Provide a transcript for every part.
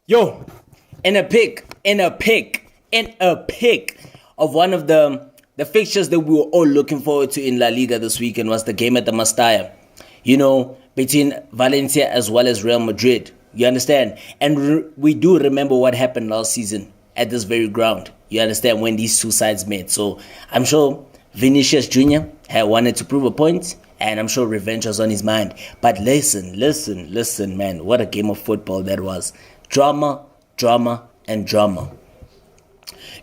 Yo, in a pick of one of the fixtures that we were all looking forward to in La Liga this weekend was the game at the Mestalla. Between Valencia as well as Real Madrid. You understand? And we do remember what happened last season at this very ground. You understand, when these two sides met. So I'm sure Vinicius Jr. had wanted to prove a point, and I'm sure revenge was on his mind. But listen, man, what a game of football that was. Drama, drama, and drama.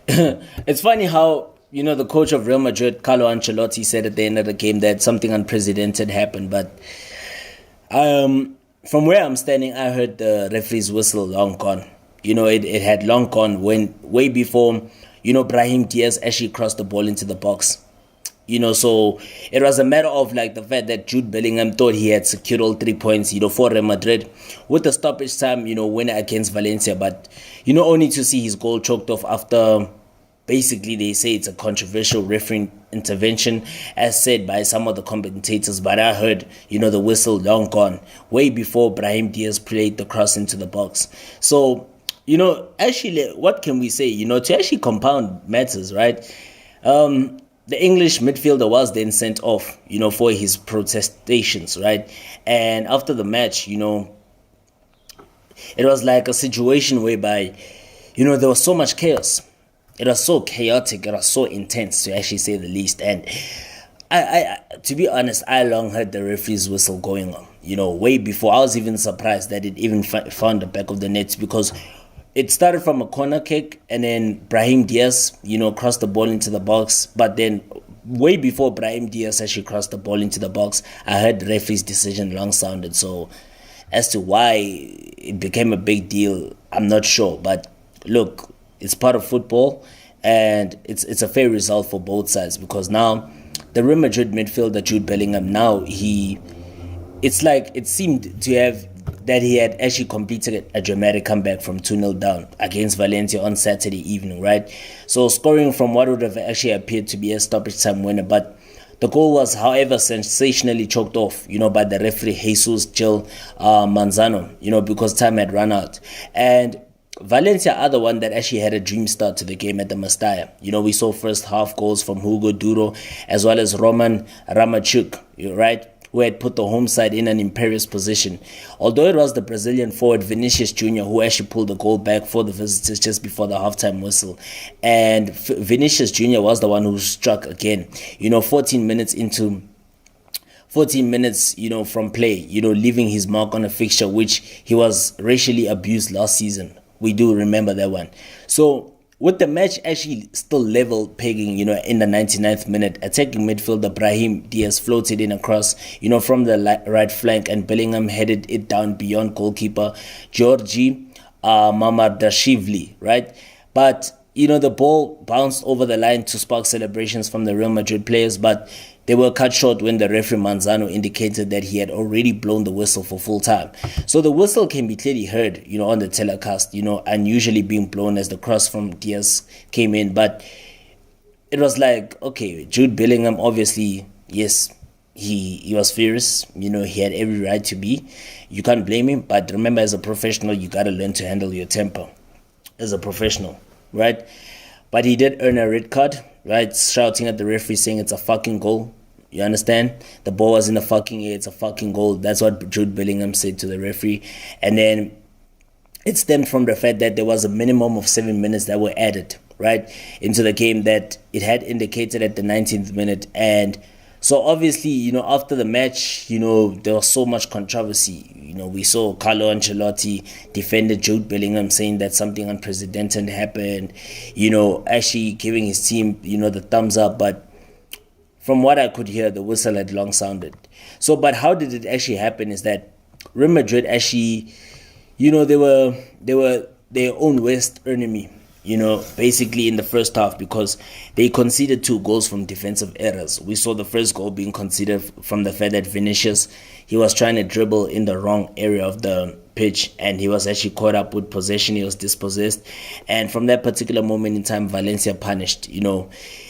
It's funny how, the coach of Real Madrid, Carlo Ancelotti, said at the end of the game that something unprecedented happened. But from where I'm standing, I heard the referee's whistle long gone. It had long gone way before, Brahim Diaz actually crossed the ball into the box. So it was a matter of like the fact that Jude Bellingham thought he had secured all 3 points, for Real Madrid with the stoppage time, winner against Valencia. But, only to see his goal choked off after, basically they say it's a controversial referee intervention, as said by some of the commentators. But I heard, the whistle long gone, way before Brahim Diaz played the cross into the box. So, actually, what can we say? To actually compound matters, right? The English midfielder was then sent off, for his protestations, right? And after the match, it was like a situation whereby, there was so much chaos. It was so chaotic. It was so intense, to actually say the least. And I to be honest, I long heard the referee's whistle going on, way before. I was even surprised that it even found the back of the net, because it started from a corner kick, and then Brahim Diaz, crossed the ball into the box. But then, way before Brahim Diaz actually crossed the ball into the box, I heard the referee's decision long sounded. So, as to why it became a big deal, I'm not sure. But look, it's part of football, and it's a fair result for both sides, because now the Real Madrid midfielder Jude Bellingham, now it's like it seemed to have that he had actually completed a dramatic comeback from 2-0 down against Valencia on Saturday evening, right? So scoring from what would have actually appeared to be a stoppage time winner. But the goal was, however, sensationally choked off, by the referee Jesus Gil Manzano, because time had run out. And Valencia are the one that actually had a dream start to the game at the Mestalla. We saw first half goals from Hugo Duro as well as Roman Ramachuk, right, who had put the home side in an imperious position. Although it was the Brazilian forward Vinicius Jr. who actually pulled the goal back for the visitors just before the halftime whistle. And Vinicius Jr. was the one who struck again, 14 minutes, from play, leaving his mark on a fixture which he was racially abused last season. We do remember that one. So, with the match actually still level pegging, in the 99th minute, attacking midfielder Brahim Diaz floated in across, from the right flank, and Bellingham headed it down beyond goalkeeper Georgi Mamardashvili, right? But, the ball bounced over the line to spark celebrations from the Real Madrid players, but they were cut short when the referee Manzano indicated that he had already blown the whistle for full time. So the whistle can be clearly heard, on the telecast, unusually being blown as the cross from Diaz came in. But it was like, okay, Jude Bellingham, obviously, yes, he was furious. He had every right to be. You can't blame him. But remember, as a professional, you got to learn to handle your temper as a professional, right? But he did earn a red card, right? Shouting at the referee, saying it's a fucking goal. You understand? The ball was in the fucking air. It's a fucking goal. That's what Jude Bellingham said to the referee. And then it stemmed from the fact that there was a minimum of 7 minutes that were added, right, into the game that it had indicated at the 19th minute. And so obviously, after the match, there was so much controversy. We saw Carlo Ancelotti defended Jude Bellingham, saying that something unprecedented happened, actually giving his team, the thumbs up. But from what I could hear, the whistle had long sounded. So, but how did it actually happen is that Real Madrid actually, they were their own worst enemy, basically in the first half, because they conceded 2 goals from defensive errors. We saw the first goal being conceded from the fact that Vinicius, he was trying to dribble in the wrong area of the pitch, and he was actually caught up with possession. He was dispossessed, and from that particular moment in time, Valencia punished. It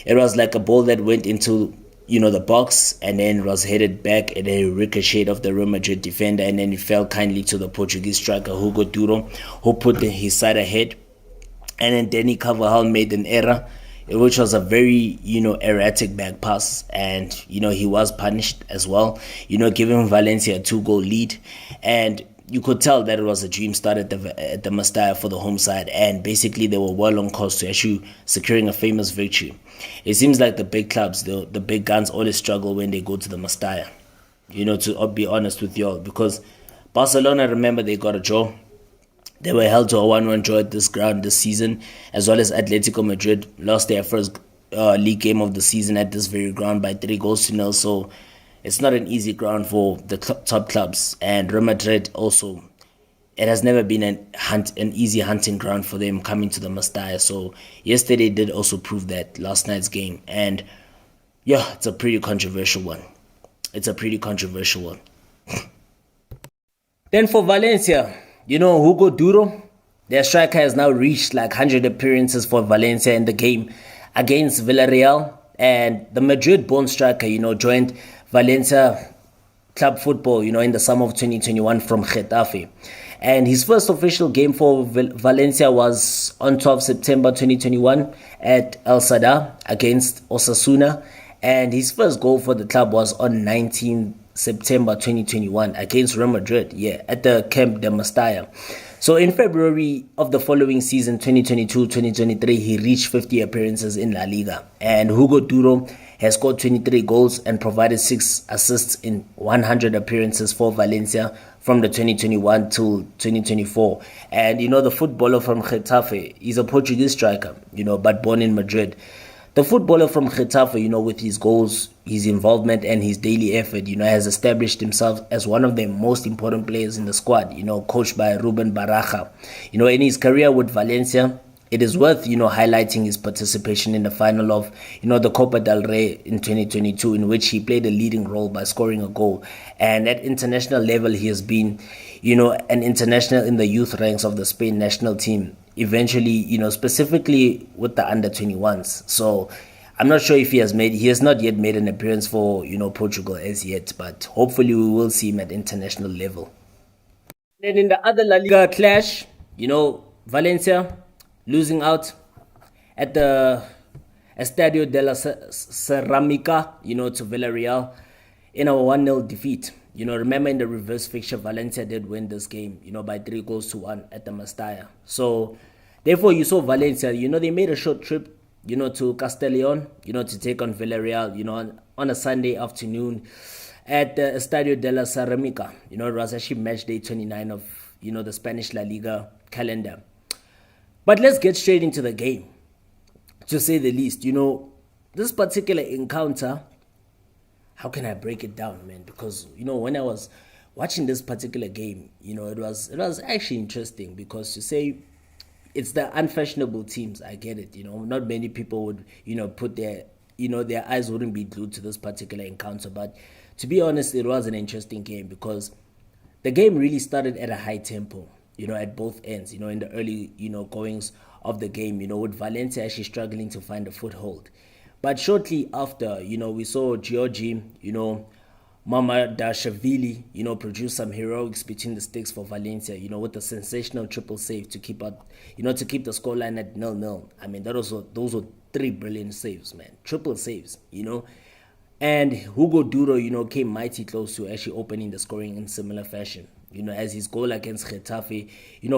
was like a ball that went into the box, and then was headed back and then ricocheted off the Real Madrid defender, and then it fell kindly to the Portuguese striker Hugo Duro, who put his side ahead. And then Danny Carvajal made an error, which was a very, erratic back pass. And, he was punished as well, giving Valencia a 2-goal lead. And you could tell that it was a dream start at the Mestalla for the home side. And basically, they were well on course to actually securing a famous victory. It seems like the big clubs, the big guns, always struggle when they go to the Mestalla, to be honest with y'all. Because Barcelona, remember, they got a draw. They were held to a 1-1 draw at this ground this season, as well as Atletico Madrid lost their first league game of the season at this very ground by 3-0. So it's not an easy ground for the top clubs. And Real Madrid also, it has never been an easy hunting ground for them coming to the Mestalla. So yesterday did also prove that, last night's game. And yeah, it's a pretty controversial one. Then for Valencia, Hugo Duro, their striker, has now reached like 100 appearances for Valencia in the game against Villarreal. And the Madrid-born striker, joined Valencia club football, in the summer of 2021 from Getafe. And his first official game for Valencia was on 12 September 2021 at El Sadar against Osasuna. And his first goal for the club was on 19 September 2021 against Real Madrid, at the Camp de Mestalla. So in February of the following season, 2022-2023, he reached 50 appearances in La Liga. And Hugo Duro has scored 23 goals and provided 6 assists in 100 appearances for Valencia from the 2021 to 2024. And, the footballer from Getafe, he's a Portuguese striker, but born in Madrid. The footballer from Getafe, with his goals, his involvement, and his daily effort, has established himself as one of the most important players in the squad, coached by Ruben Baraja. In his career with Valencia, it is worth, highlighting his participation in the final of, the Copa del Rey in 2022, in which he played a leading role by scoring a goal. And at international level, he has been, an international in the youth ranks of the Spain national team. Eventually, specifically with the under-21s. So I'm not sure if he has not yet made an appearance for, Portugal as yet, but hopefully we will see him at international level. Then in the other La Liga clash, Valencia losing out at the Estadio de la Ceramica, to Villarreal in a 1-0 defeat. Remember in the reverse fixture, Valencia did win this game, by 3-1 at the Mestalla. So, therefore, you saw Valencia, they made a short trip, to Castellón, to take on Villarreal, on a Sunday afternoon at the Estadio de la Ceramica. It was actually match day 29 of, the Spanish La Liga calendar. But let's get straight into the game, to say the least. This particular encounter, how can I break it down, man? Because, when I was watching this particular game, it was actually interesting, because to say it's the unfashionable teams, I get it. Not many people would, put their eyes wouldn't be glued to this particular encounter. But to be honest, it was an interesting game, because the game really started at a high tempo, at both ends, in the early, goings of the game, with Valencia actually struggling to find a foothold. But shortly after, we saw Georgi, Mamadashvili, produce some heroics between the sticks for Valencia, with a sensational triple save to keep out, to keep the scoreline at 0-0. I mean, those were 3 brilliant saves, man. Triple saves, And Hugo Duro, came mighty close to actually opening the scoring in similar fashion. As his goal against Getafe,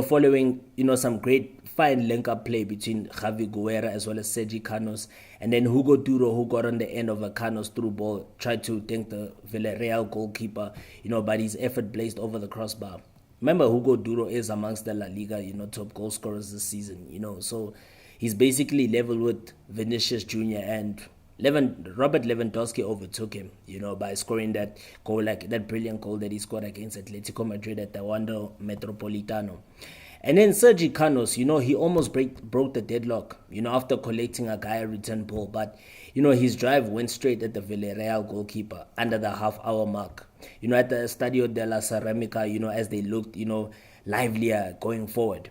following, some great fine link-up play between Javi Guerra as well as Sergi Canos. And then Hugo Duro, who got on the end of a Canos through ball, tried to dink the Villarreal goalkeeper, but his effort blazed over the crossbar. Remember, Hugo Duro is amongst the La Liga, top goal scorers this season, so he's basically level with Vinicius Jr. and Robert Lewandowski overtook him, by scoring that goal, like that brilliant goal that he scored against Atletico Madrid at the Wanda Metropolitano. And then Sergi Canos, he almost broke the deadlock, after collecting a Gaia return ball. But, his drive went straight at the Villarreal goalkeeper under the half-hour mark. At the Estadio de la Ceramica, as they looked, livelier going forward.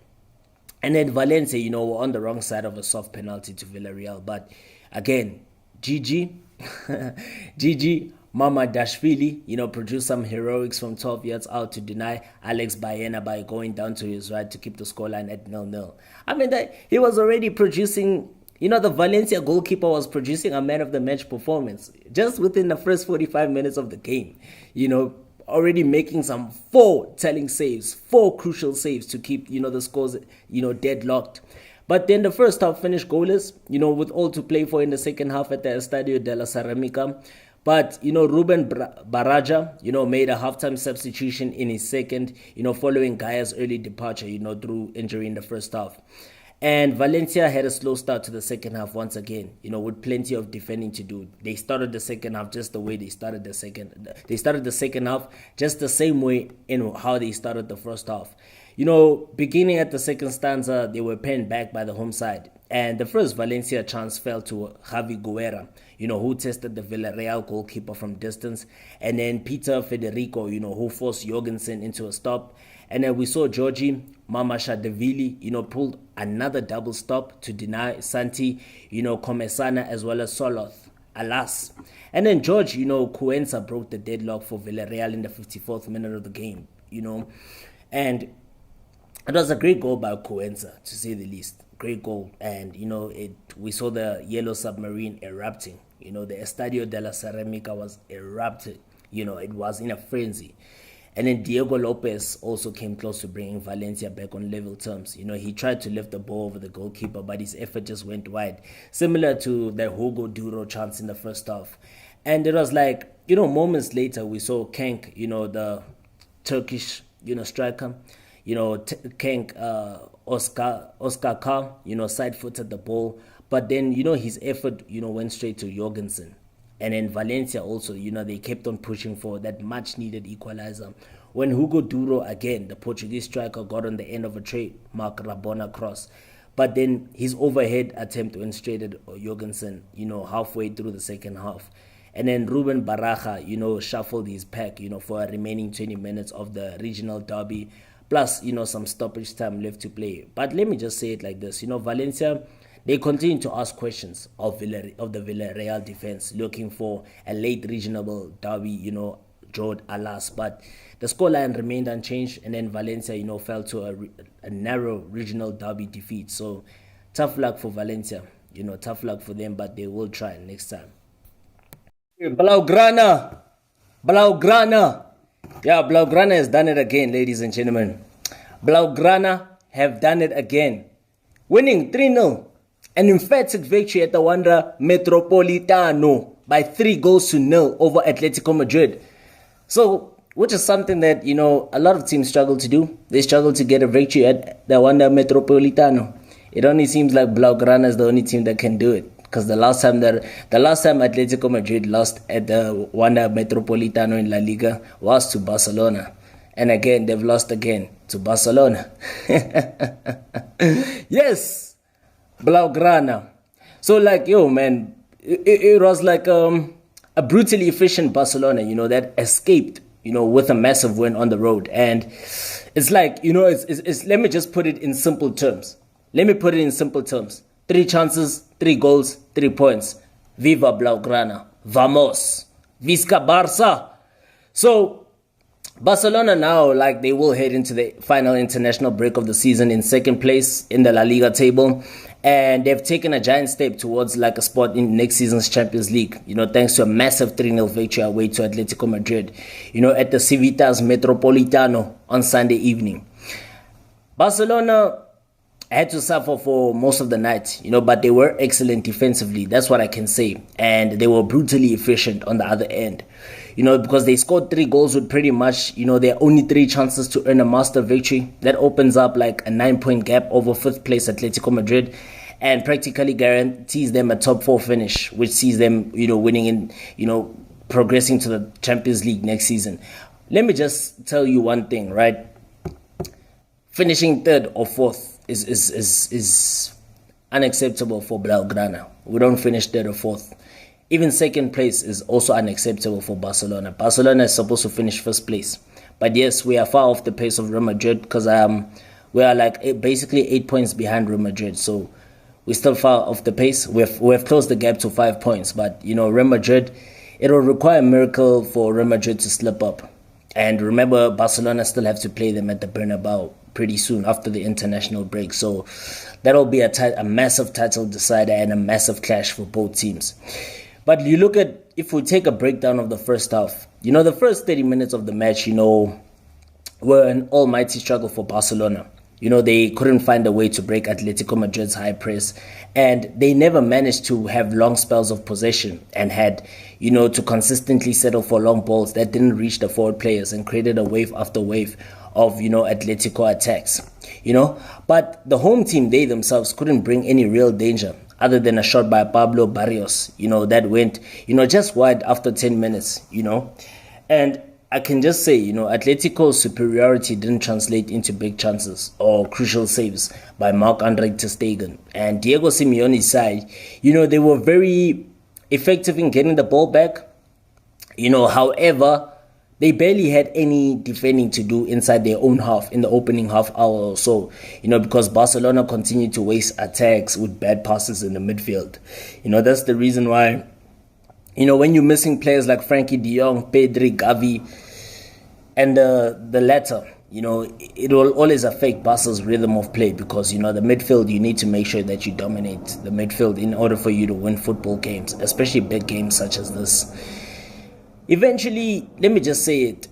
And then Valencia, were on the wrong side of a soft penalty to Villarreal. But, again, GG, Gigi Mamadashvili, produced some heroics from 12 yards out to deny Alex Baena by going down to his right to keep the scoreline at 0-0. I mean, he was already producing, the Valencia goalkeeper was producing a man of the match performance just within the first 45 minutes of the game, already making some 4 telling saves, 4 crucial saves to keep, the scores, deadlocked. But then the first half finished goalless, with all to play for in the second half at the Estadio de la Ceramica. But, Ruben Baraja, made a halftime substitution in his second, following Gaya's early departure, through injury in the first half. And Valencia had a slow start to the second half once again, with plenty of defending to do. They started the second half just the way they started the second. They started the second half just the same way in how they started the first half. Beginning at the second stanza, they were penned back by the home side. And the first Valencia chance fell to Javi Guerra, who tested the Villarreal goalkeeper from distance. And then Peter Federico, who forced Jorgensen into a stop. And then we saw Georgi Mamashadashvili, pulled another double stop to deny Santi, Comesana as well as Soloth. Alas. And then George, Cuenca broke the deadlock for Villarreal in the 54th minute of the game, And it was a great goal by Cuenca, to say the least. Great goal. And, we saw the Yellow Submarine erupting. The Estadio de la Ceramica was erupted. It was in a frenzy. And then Diego Lopez also came close to bringing Valencia back on level terms. He tried to lift the ball over the goalkeeper, but his effort just went wide. Similar to the Hugo Duro chance in the first half. And it was like, moments later, we saw Cenk, the Turkish, striker, Cenk, Oscar Kar, side-footed the ball. But then, his effort, went straight to Jorgensen. And then Valencia also, they kept on pushing for that much-needed equalizer. When Hugo Duro, again, the Portuguese striker, got on the end of a trademark Rabona cross. But then his overhead attempt went straight at Jorgensen, halfway through the second half. And then Ruben Baraja, shuffled his pack, for a remaining 20 minutes of the regional derby. Plus, some stoppage time left to play. But let me just say it like this. Valencia, they continue to ask questions of the Villarreal defense, looking for a late regional derby, drawed alas. But the scoreline remained unchanged, and then Valencia, fell to a narrow regional derby defeat. So tough luck for Valencia, tough luck for them, but they will try next time. Blaugrana! Yeah, Blaugrana has done it again, ladies and gentlemen. Blaugrana have done it again. Winning 3-0. An emphatic victory at the Wanda Metropolitano by 3-0 over Atletico Madrid. So, which is something that, a lot of teams struggle to do. They struggle to get a victory at the Wanda Metropolitano. It only seems like Blaugrana is the only team that can do it. Because the last time Atletico Madrid lost at the Wanda Metropolitano in La Liga was to Barcelona. And again, they've lost again to Barcelona. Yes! Blaugrana. So man, it was like a brutally efficient Barcelona, that escaped, with a massive win on the road. And it's like, it's let me just put it in simple terms. 3 chances, 3 goals, 3 points. Viva Blaugrana. Vamos. Visca Barça. So, Barcelona now, they will head into the final international break of the season in second place in the La Liga table. And they've taken a giant step towards a spot in next season's Champions League, thanks to a massive 3-0 victory away to Atletico Madrid, at the Civitas Metropolitano on Sunday evening. Barcelona had to suffer for most of the night, but they were excellent defensively. That's what I can say. And they were brutally efficient on the other end, because they scored 3 goals with pretty much, their only 3 chances to earn a master victory. That opens up a 9-point gap over 5th place Atletico Madrid and practically guarantees them a top 4 finish, which sees them, winning and, progressing to the Champions League next season. Let me just tell you one thing, right? Finishing 3rd or 4th is unacceptable for Blaugrana. We don't finish 3rd or 4th. Even 2nd place is also unacceptable for Barcelona. Barcelona is supposed to finish 1st place. But yes, we are far off the pace of Real Madrid because we are basically 8 points behind Real Madrid. So we're still far off the pace. We've closed the gap to 5 points, but Real Madrid, it will require a miracle for Real Madrid to slip up. And remember, Barcelona still have to play them at the Bernabeu pretty soon after the international break. So that'll be a massive title decider and a massive clash for both teams. But you look at, if we take a breakdown of the first half, the first 30 minutes of the match, were an almighty struggle for Barcelona. They couldn't find a way to break Atletico Madrid's high press, and they never managed to have long spells of possession and had, to consistently settle for long balls that didn't reach the forward players and created a wave after wave of, Atletico attacks, But the home team, they themselves couldn't bring any real danger other than a shot by Pablo Barrios, that went, just wide after 10 minutes, And I can just say, Atletico's superiority didn't translate into big chances or crucial saves by Marc-Andre ter Stegen. And Diego Simeone's side, they were very effective in getting the ball back. However, they barely had any defending to do inside their own half in the opening half hour or so, because Barcelona continued to waste attacks with bad passes in the midfield. That's the reason why, when you're missing players like Frankie de Jong, Pedri, Gavi, and the latter, it will always affect Barca's rhythm of play because, the midfield, you need to make sure that you dominate the midfield in order for you to win football games, especially big games such as this. Eventually, let me just say it,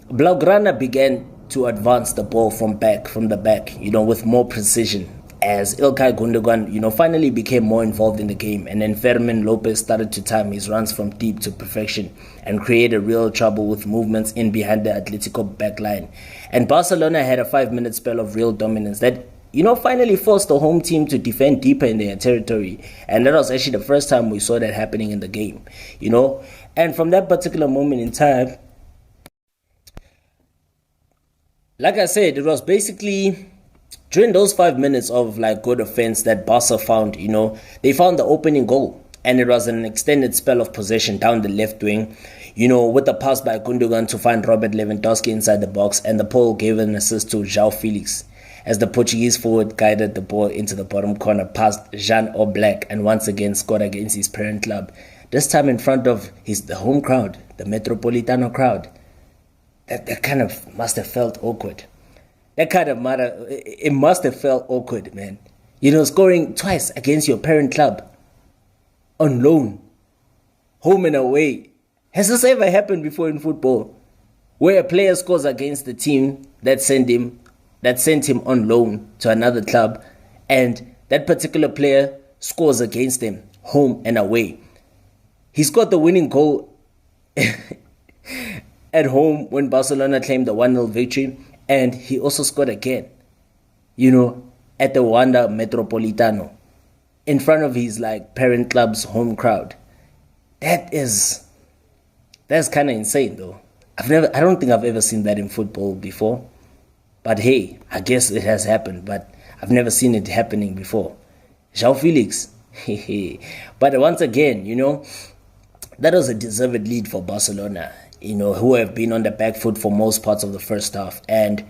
Blaugrana began to advance the ball from the back, with more precision as Ilkay Gundogan, finally became more involved in the game, and then Fermin Lopez started to time his runs from deep to perfection and created real trouble with movements in behind the Atletico backline. And Barcelona had a 5-minute spell of real dominance that, finally forced the home team to defend deeper in their territory. And that was actually the first time we saw that happening in the game, And from that particular moment in time, like I said, it was basically during those 5 minutes of good offense that Barca found, they found the opening goal. And it was an extended spell of possession down the left wing, with a pass by Gundogan to find Robert Lewandowski inside the box, and the Pole gave an assist to João Felix as the Portuguese forward guided the ball into the bottom corner past Jan Oblak and once again scored against his parent club, this time in front of the home crowd, the Metropolitano crowd. That kind of must have felt awkward. It must have felt awkward, man. Scoring twice against your parent club on loan, home and away. Has this ever happened before in football? Where a player scores against the team that sent him on loan to another club, and that particular player scores against them home and away. He scored the winning goal at home when Barcelona claimed the 1-0 victory, and he also scored again, at the Wanda Metropolitano in front of his parent club's home crowd. That's kind of insane though. I don't think I've ever seen that in football before. But hey, I guess it has happened, but I've never seen it happening before. João Felix. But once again, that was a deserved lead for Barcelona, who have been on the back foot for most parts of the first half. And,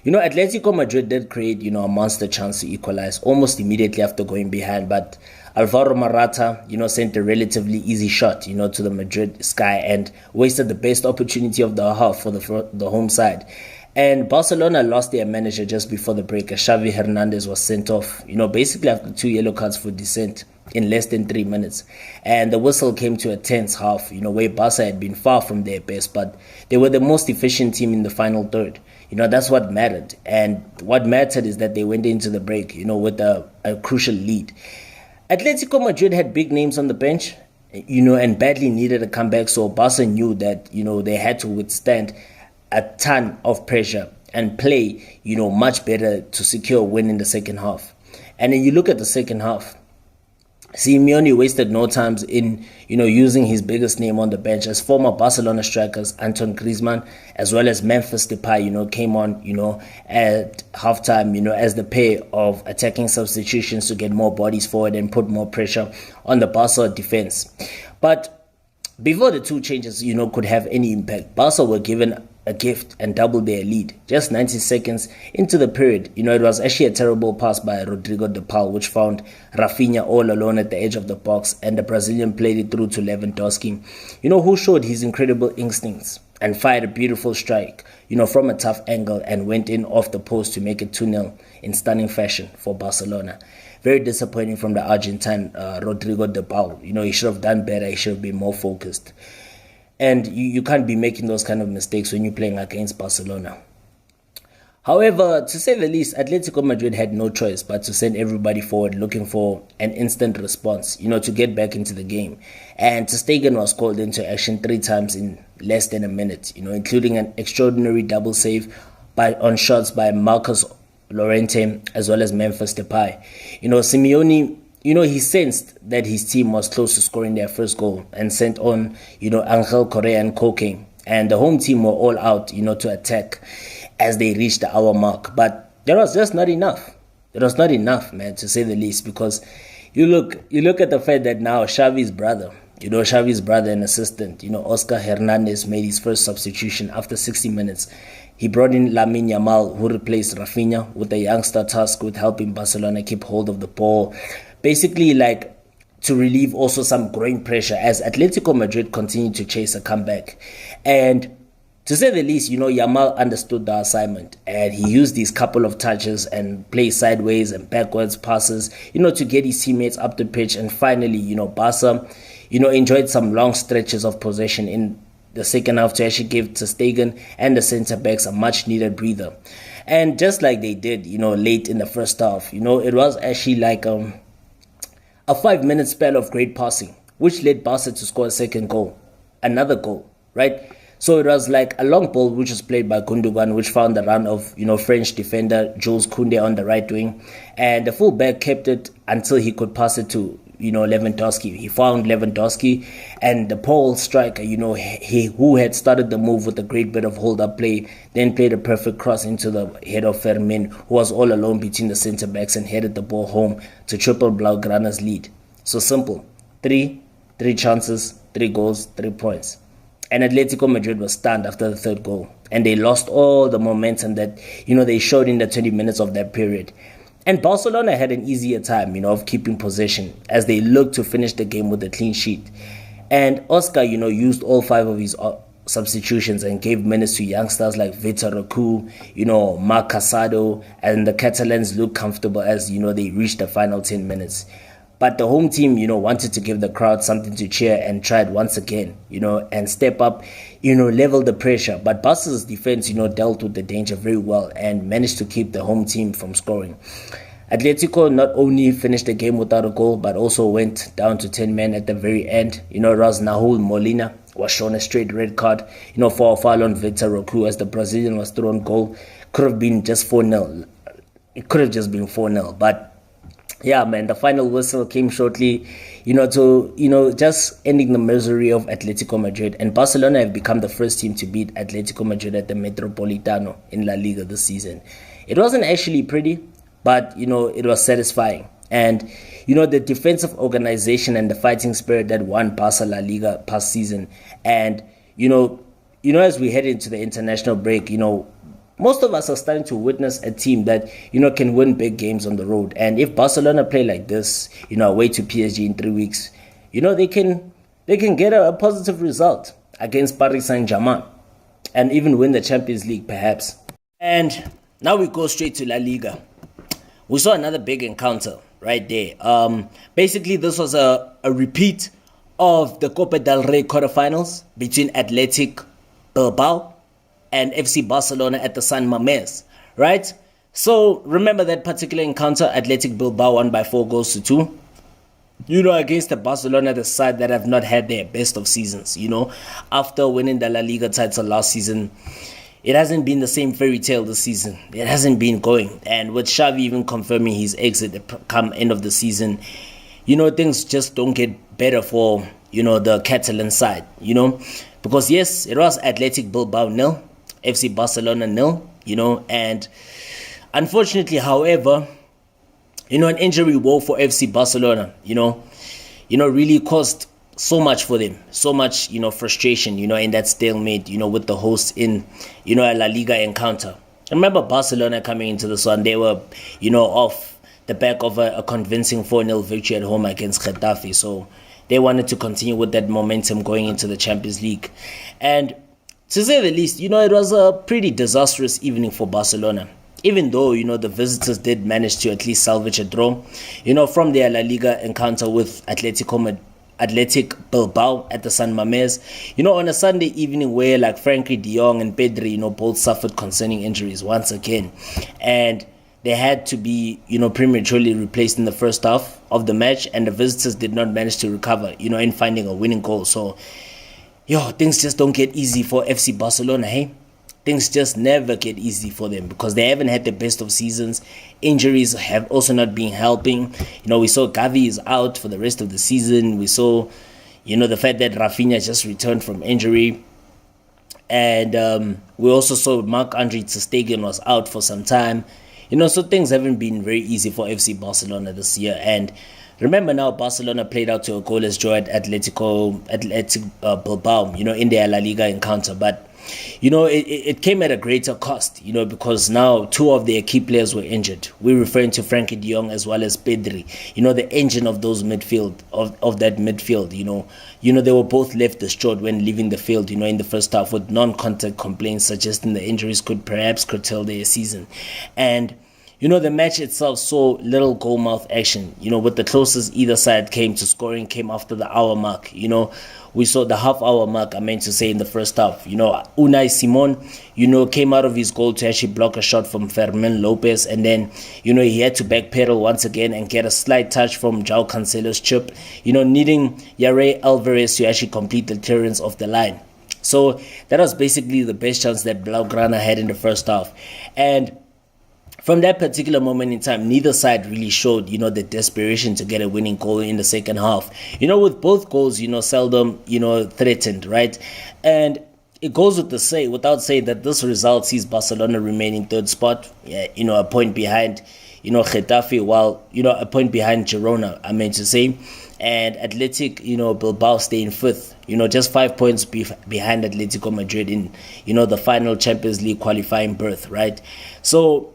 Atletico Madrid did create, a monster chance to equalize almost immediately after going behind. But Alvaro Morata, sent a relatively easy shot, to the Madrid sky and wasted the best opportunity of the half for the home side. And Barcelona lost their manager just before the break as Xavi Hernandez was sent off, basically after 2 yellow cards for dissent in less than 3 minutes. And the whistle came to a tense half, where Barca had been far from their best, but they were the most efficient team in the final third. That's what mattered. And what mattered is that they went into the break, with a crucial lead. Atletico Madrid had big names on the bench, and badly needed a comeback. So Barca knew that, they had to withstand a ton of pressure and play, much better to secure a win in the second half. And then you look at the second half, Simeone wasted no time in, using his biggest name on the bench as former Barcelona strikers Antoine Griezmann as well as Memphis Depay, came on, at halftime, as the pair of attacking substitutions to get more bodies forward and put more pressure on the Barca defense. But before the two changes, could have any impact, Barca were given a gift and doubled their lead. Just 90 seconds into the period, it was actually a terrible pass by Rodrigo de Paul, which found Rafinha all alone at the edge of the box, and the Brazilian played it through to Lewandowski, who showed his incredible instincts and fired a beautiful strike, from a tough angle and went in off the post to make it 2-0 in stunning fashion for Barcelona. Very disappointing from the Argentine Rodrigo de Paul. He should have done better. He should have been more focused. And you can't be making those kind of mistakes when you're playing against Barcelona. However, to say the least, Atletico Madrid had no choice but to send everybody forward looking for an instant response, to get back into the game. And ter Stegen was called into action 3 times in less than a minute, including an extraordinary double save on shots by Marcus Llorente as well as Memphis Depay. Simeone, he sensed that his team was close to scoring their first goal and sent on, Angel Correa and Koke. And the home team were all out, to attack as they reached the hour mark. But that was just not enough. It was not enough, man, to say the least, because you look at the fact that now Xavi's brother and assistant, Oscar Hernandez made his first substitution after 60 minutes. He brought in Lamine Yamal, who replaced Rafinha, with the youngster tasked with helping Barcelona keep hold of the ball. Basically, to relieve also some growing pressure as Atletico Madrid continued to chase a comeback. And to say the least, Yamal understood the assignment, and he used these couple of touches and play sideways and backwards passes, to get his teammates up the pitch. And finally, Barca, enjoyed some long stretches of possession in the second half to actually give ter Stegen and the centre-backs a much-needed breather. And just like they did, late in the first half, it was actually like a 5-minute spell of great passing, which led Barca to score a second goal, another goal, right? So it was like a long ball which was played by Gundogan, which found the run of, French defender Jules Koundé on the right wing. And the fullback kept it until he could pass it to, Lewandowski. He found Lewandowski, and the Pole striker, who had started the move with a great bit of hold-up play, then played a perfect cross into the head of Fermin, who was all alone between the centre-backs, and headed the ball home to triple Blaugrana's lead. So simple. Three chances, 3 goals, 3 points. And Atletico Madrid was stunned after the third goal, and they lost all the momentum that, they showed in the 20 minutes of that period. And Barcelona had an easier time, of keeping possession as they looked to finish the game with a clean sheet. And Oscar, used all 5 of his substitutions and gave minutes to youngsters like Vitor Roque, Marc Casado, and the Catalans looked comfortable as, they reached the final 10 minutes. But the home team, wanted to give the crowd something to cheer and tried once again, and step up, level the pressure. But Barca's defense, dealt with the danger very well and managed to keep the home team from scoring. Atletico not only finished the game without a goal, but also went down to 10 men at the very end. Raul Molina was shown a straight red card, for a foul on Vitor Roque as the Brazilian was thrown goal. Could have been just 4-0. It could have just been 4-0, but yeah, man, the final whistle came shortly, to, just ending the misery of Atletico Madrid. And Barcelona have become the first team to beat Atletico Madrid at the Metropolitano in La Liga this season. It wasn't actually pretty, but, it was satisfying. And, the defensive organization and the fighting spirit that won Barca La Liga past season. And, as we head into the international break, most of us are starting to witness a team that, can win big games on the road. And if Barcelona play like this, away to PSG in 3 weeks, they can get a positive result against Paris Saint-Germain and even win the Champions League perhaps. And now we go straight to La Liga. We saw another big encounter right there. Basically, this was a repeat of the Copa del Rey quarterfinals between Athletic Bilbao and FC Barcelona at the San Mamés, right? So remember that particular encounter, Athletic Bilbao won by 4 goals to 2. Against the Barcelona, the side that have not had their best of seasons, after winning the La Liga title last season. It hasn't been the same fairy tale this season. It hasn't been going. And with Xavi even confirming his exit come end of the season, things just don't get better for, the Catalan side, Because yes, it was Athletic Bilbao 0, FC Barcelona 0, and unfortunately, however, an injury woe for FC Barcelona, really caused so much for them, so much, frustration, in that stalemate, with the hosts in, a La Liga encounter. I remember Barcelona coming into this one, they were, off the back of a convincing 4-0 victory at home against Getafe. So they wanted to continue with that momentum going into the Champions League. And to say the least, it was a pretty disastrous evening for Barcelona. Even though, the visitors did manage to at least salvage a draw, from their La Liga encounter with Athletic Bilbao at the San Mamés, on a Sunday evening where like Frankie de Jong and Pedri, both suffered concerning injuries once again. And they had to be, prematurely replaced in the first half of the match, and the visitors did not manage to recover, in finding a winning goal. So, things just don't get easy for FC Barcelona, hey? Things just never get easy for them because they haven't had the best of seasons. Injuries have also not been helping. We saw Gavi is out for the rest of the season. We saw, the fact that Rafinha just returned from injury. And we also saw Marc-Andre ter Stegen was out for some time. So things haven't been very easy for FC Barcelona this year. And remember now, Barcelona played out to a goalless draw at Athletic Bilbao, in their La Liga encounter. But it came at a greater cost, because now two of their key players were injured. We're referring to Frankie de Jong as well as Pedri, the engine of those midfield, of that midfield, they were both left distraught when leaving the field, in the first half with non-contact complaints suggesting the injuries could perhaps curtail their season. And the match itself saw little goal-mouth action, with the closest either side came to scoring came after the hour mark. We saw the half-hour mark, I meant to say, in the first half. Unai Simon, came out of his goal to actually block a shot from Fermin Lopez, and then, he had to backpedal once again and get a slight touch from João Cancelo's chip, needing Yare Alvarez to actually complete the clearance of the line. So that was basically the best chance that Blaugrana had in the first half. And from that particular moment in time, neither side really showed, the desperation to get a winning goal in the second half. With both goals, seldom, threatened, right? And it goes without saying that this result sees Barcelona remain in third spot, a point behind, Getafe, while, a point behind Girona, I meant to say. And Athletic, Bilbao stay in fifth, just 5 points behind Atletico Madrid in, the final Champions League qualifying berth, right? So,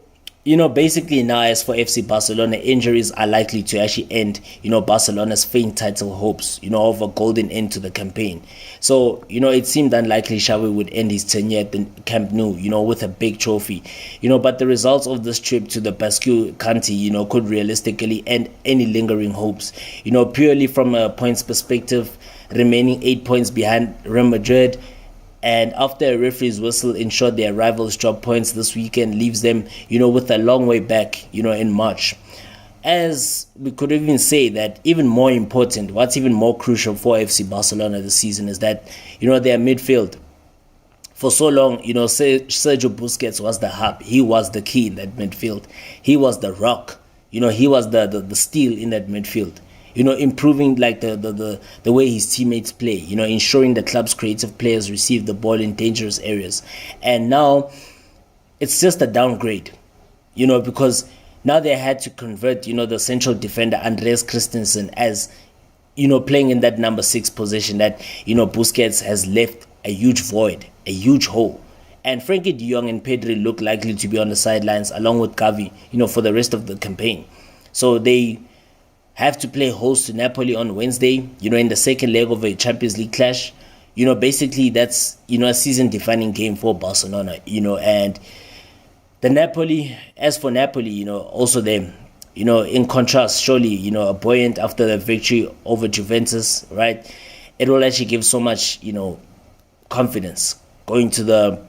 basically now as for FC Barcelona, injuries are likely to actually end, Barcelona's faint title hopes, of a golden end to the campaign. So, it seemed unlikely Xavi would end his tenure at the Camp Nou, with a big trophy. But the results of this trip to the Basque Country, could realistically end any lingering hopes. Purely from a points perspective, remaining 8 points behind Real Madrid, and after a referee's whistle ensured their rivals drop points this weekend, leaves them, with a long way back, in March. As we could even say that even more important, what's even more crucial for FC Barcelona this season is that, their midfield. For so long, Sergio Busquets was the hub. He was the key in that midfield. He was the rock. He was the steel in that midfield. Improving like the way his teammates play, ensuring the club's creative players receive the ball in dangerous areas. And now it's just a downgrade, because now they had to convert, the central defender Andreas Christensen as, playing in that number 6 position that, Busquets has left a huge void, a huge hole. And Frankie de Jong and Pedri look likely to be on the sidelines along with Gavi, for the rest of the campaign. So they have to play host to Napoli on Wednesday, in the second leg of a Champions League clash. Basically that's, a season-defining game for Barcelona, and the Napoli, as for Napoli, also them, in contrast, surely, a buoyant after the victory over Juventus, right? It will actually give so much, confidence going to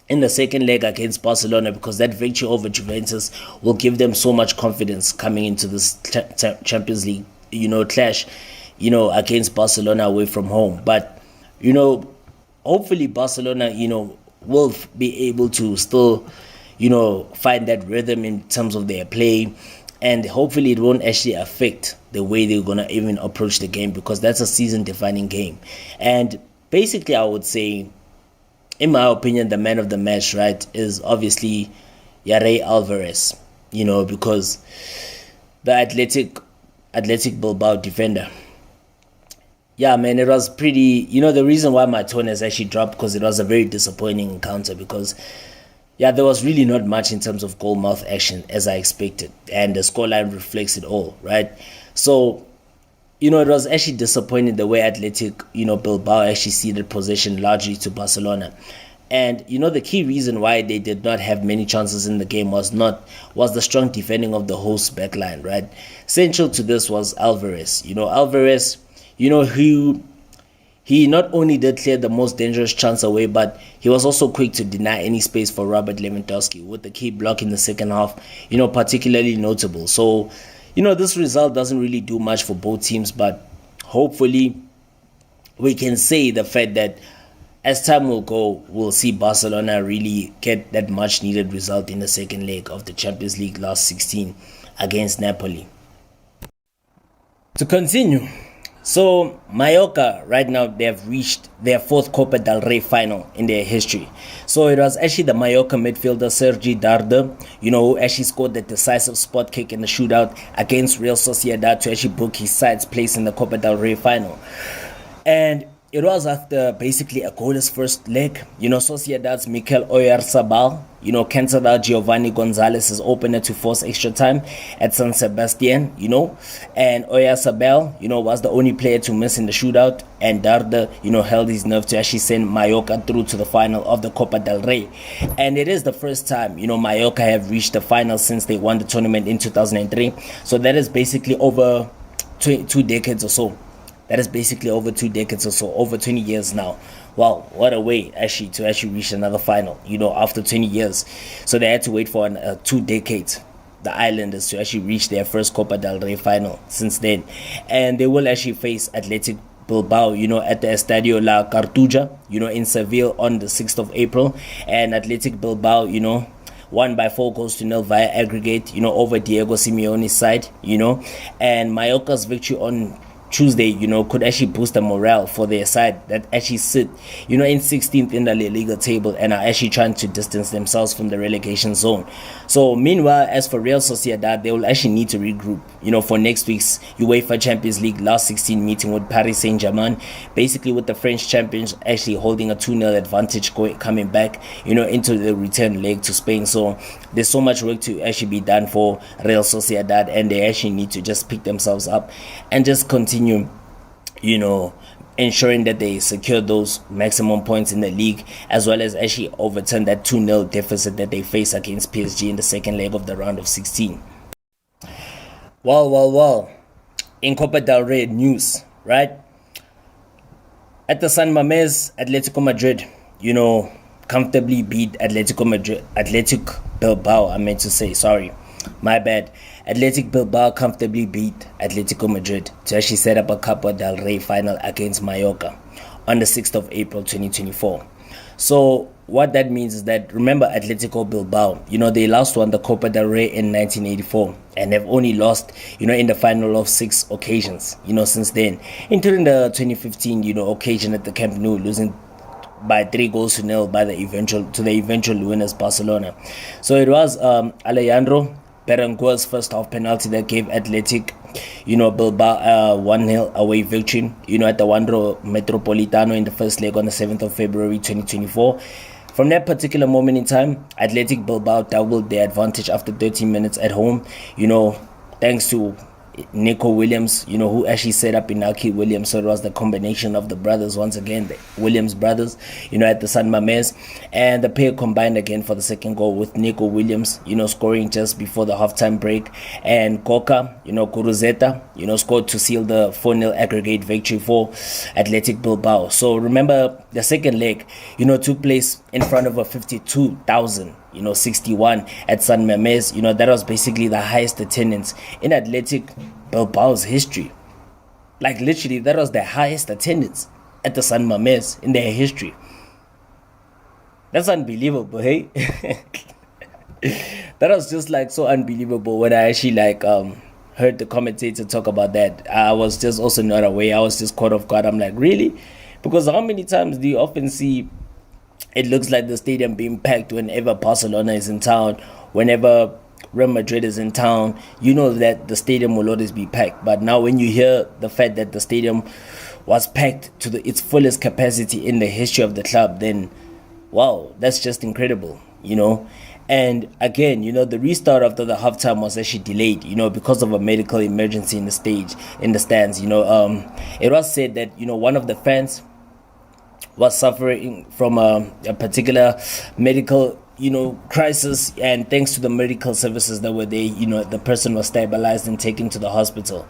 in the second leg against Barcelona, because that victory over Juventus will give them so much confidence coming into this Champions League, clash, against Barcelona away from home. But, hopefully Barcelona, will be able to still, find that rhythm in terms of their play, and hopefully it won't actually affect the way they're going to even approach the game, because that's a season-defining game. And basically, I would say, in my opinion, the man of the match, right, is obviously Yare Alvarez, because the Athletic Bilbao defender, Yeah, man, it was pretty. The reason why my tone has actually dropped because it was a very disappointing encounter because, yeah, there was really not much in terms of goal mouth action as I expected, and the scoreline reflects it all, right? So, it was actually disappointing the way Athletic, Bilbao actually ceded possession largely to Barcelona. And the key reason why they did not have many chances in the game was the strong defending of the host backline, right? Central to this was Alvarez. Alvarez, who he not only did clear the most dangerous chance away, but he was also quick to deny any space for Robert Lewandowski, with the key block in the second half, particularly notable. So, this result doesn't really do much for both teams, but hopefully we can say the fact that as time will go, we'll see Barcelona really get that much needed result in the second leg of the Champions League last 16 against Napoli. To continue, so Mallorca right now they have reached their fourth Copa del Rey final in their history. So it was actually the Mallorca midfielder Sergi Darder, who actually scored the decisive spot kick in the shootout against Real Sociedad to actually book his side's place in the Copa del Rey final. And it was after basically a goalless first leg. Sociedad's Mikel Oyarzabal, cancelled out Giovanni Gonzalez's opener to force extra time at San Sebastian, and Oyarzabal, was the only player to miss in the shootout, and Darder, held his nerve to actually send Mallorca through to the final of the Copa del Rey. And it is the first time, Mallorca have reached the final since they won the tournament in 2003. So that is basically over 2 decades or so. That is basically over 2 decades or so, over 20 years now. Wow, what a way to actually reach another final, after 20 years. So they had to wait for 2 decades, the Islanders, to actually reach their first Copa del Rey final since then. And they will actually face Athletic Bilbao, at the Estadio La Cartuja, in Seville on the 6th of April. And Athletic Bilbao, won by 4-0 via aggregate, over Diego Simeone's side, and Mallorca's victory on Tuesday, could actually boost the morale for their side that actually sit, in 16th in the La Liga table and are actually trying to distance themselves from the relegation zone. So, meanwhile, as for Real Sociedad, they will actually need to regroup, for next week's UEFA Champions League last 16 meeting with Paris Saint-Germain, basically with the French champions actually holding a 2-0 advantage coming back, into the return leg to Spain. So, there's so much work to actually be done for Real Sociedad, and they actually need to just pick themselves up and just continue, ensuring that they secure those maximum points in the league, as well as actually overturn that 2-0 deficit that they face against PSG in the second leg of the round of 16. Well. In Copa del Rey news, right? At the San Mamés, Atletico Madrid, comfortably beat Athletic Bilbao, I meant to say, sorry. My bad. Athletic Bilbao comfortably beat Atletico Madrid to actually set up a Copa del Rey final against Mallorca on the 6th of April 2024. So what that means is that, remember Atletico Bilbao, they last won the Copa del Rey in 1984 and have only lost, in the final of 6 occasions, since then, including the 2015, occasion at the Camp Nou, losing by 3-0 by the eventual winners Barcelona. So it was Alejandro Berenguer's first half penalty that gave Athletic, Bilbao 1-0 away victory, at the Wanda Metropolitano in the first leg on the 7th of February 2024. From that particular moment in time, Athletic Bilbao doubled their advantage after 13 minutes at home, thanks to Nico Williams, who actually set up Inaki Williams. So it was the combination of the brothers, once again, the Williams brothers, at the San Mamés. And the pair combined again for the second goal with Nico Williams, scoring just before the halftime break. And Coca, Kuruzeta, scored to seal the 4-0 aggregate victory for Athletic Bilbao. So remember, the second leg, took place in front of a 52,000. 61 at San Mamés. That was basically the highest attendance in Athletic Bilbao's history. Like, literally, that was the highest attendance at the San Mamés in their history. That's unbelievable, hey? That was just like so unbelievable when I actually heard the commentator talk about that. I was just also not aware. I was just caught off guard. I'm like, really? Because how many times do you often see it looks like the stadium being packed whenever Barcelona is in town, whenever Real Madrid is in town, that the stadium will always be packed. But now when you hear the fact that the stadium was packed to its fullest capacity in the history of the club, then wow, that's just incredible, And again, the restart after the halftime was actually delayed, because of a medical emergency in the stands. It was said that one of the fans was suffering from a particular medical crisis, and thanks to the medical services that were there, the person was stabilized and taken to the hospital.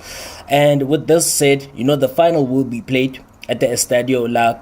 And with this said, the final will be played at the Estadio La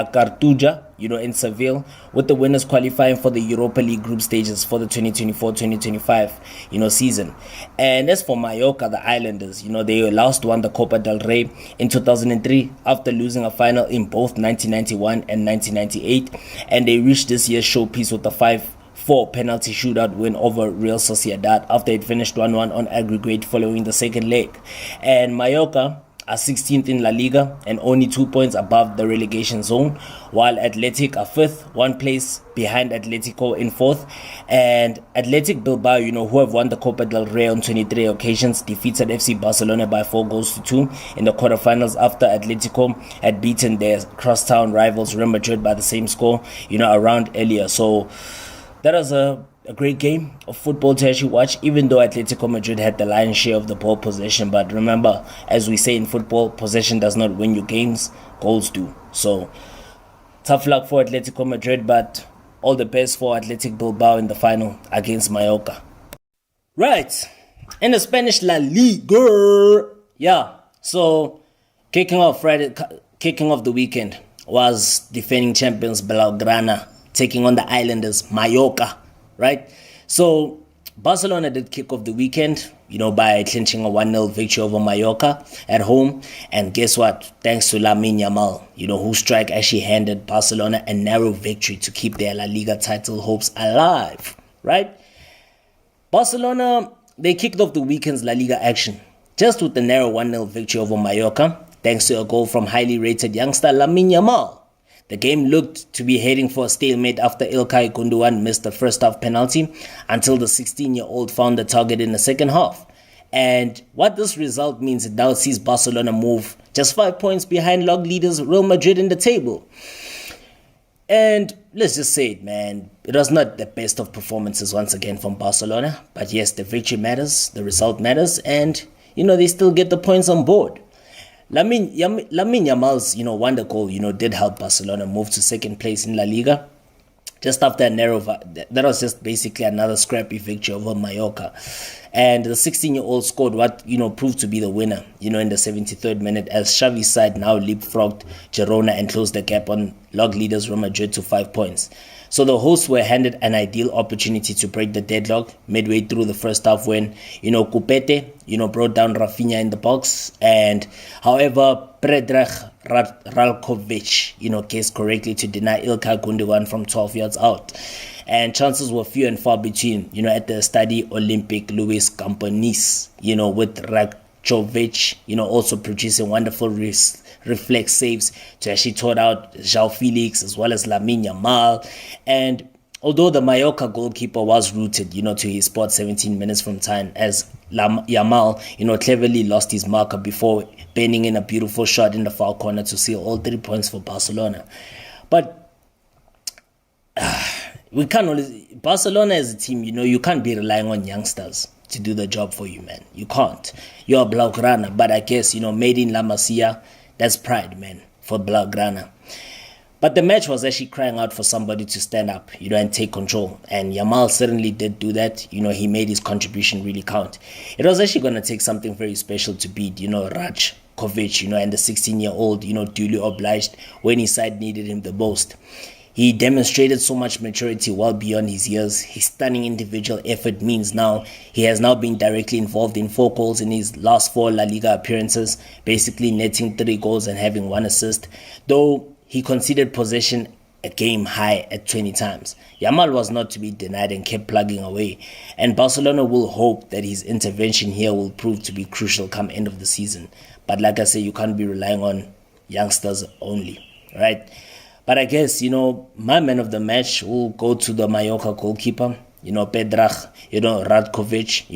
Cartuja, in Seville, with the winners qualifying for the Europa League group stages for the 2024-2025, season. And as for Mallorca, the Islanders, they last won the Copa del Rey in 2003 after losing a final in both 1991 and 1998, and they reached this year's showpiece with a 5-4 penalty shootout win over Real Sociedad after it finished 1-1 on aggregate following the second leg. And Mallorca are 16th in La Liga and only 2 points above the relegation zone, while Athletic are 5th, 1 place behind Atletico in 4th. And Athletic Bilbao, who have won the Copa del Rey on 23 occasions, defeated FC Barcelona by 4-2 in the quarterfinals after Atletico had beaten their crosstown rivals Real Madrid by the same score, around earlier. So that was a great game of football to actually watch, even though Atletico Madrid had the lion's share of the ball possession. But remember, as we say in football, possession does not win you games, goals do. So tough luck for Atletico Madrid, but all the best for Athletic Bilbao in the final against Mallorca. Right, in the Spanish La Liga, so kicking off the weekend was defending champions Blaugrana taking on the Islanders Mallorca. Right, so Barcelona did kick off the weekend, by clinching a 1-0 victory over Mallorca at home. And guess what? Thanks to Lamine Yamal, whose strike actually handed Barcelona a narrow victory to keep their La Liga title hopes alive. Right, Barcelona, they kicked off the weekend's La Liga action just with the narrow 1-0 victory over Mallorca, thanks to a goal from highly rated youngster Lamine Yamal. The game looked to be heading for a stalemate after Ilkay Gundogan missed the first half penalty until the 16-year-old found the target in the second half. And what this result means, it now sees Barcelona move just 5 points behind log leaders Real Madrid in the table. And let's just say it, man, it was not the best of performances once again from Barcelona. But yes, the victory matters, the result matters, and, they still get the points on board. Lamine Yamal's, wonder goal, did help Barcelona move to second place in La Liga. Just after a narrow, that was just basically another scrappy victory over Mallorca. And the 16-year-old scored what, proved to be the winner, in the 73rd minute, as Xavi's side now leapfrogged Girona and closed the gap on log leaders Real Madrid to 5 points. So the hosts were handed an ideal opportunity to break the deadlock midway through the first half when, Cupete, brought down Rafinha in the box. And however, Predrag Ralkovic, guessed correctly to deny Ilkay Gundogan from 12 yards out. And chances were few and far between, at the Stade Olympique Luis Companys, with Rakovic, also producing wonderful reflex saves to actually tot out João Felix as well as Lamine Yamal. And although the Mallorca goalkeeper was rooted, to his spot 17 minutes from time, as Yamal, cleverly lost his marker before bending in a beautiful shot in the far corner to seal all 3 points for Barcelona. But we can't always, Barcelona as a team, you can't be relying on youngsters to do the job for you, man. You can't. You're Blaugrana, but I guess, made in La Masia, that's pride, man, for Blaugrana. But the match was actually crying out for somebody to stand up, and take control. And Yamal certainly did do that. He made his contribution really count. It was actually going to take something very special to beat, Rajkovic, and the 16-year-old, duly obliged when his side needed him the most. He demonstrated so much maturity well beyond his years. His stunning individual effort means now he has now been directly involved in 4 goals in his last 4 La Liga appearances, basically netting 3 goals and having 1 assist, though he conceded possession a game high at 20 times. Yamal was not to be denied and kept plugging away, and Barcelona will hope that his intervention here will prove to be crucial come end of the season. But like I say, you can't be relying on youngsters only, right? But I guess, my man of the match will go to the Mallorca goalkeeper, Predrag, Radkovic.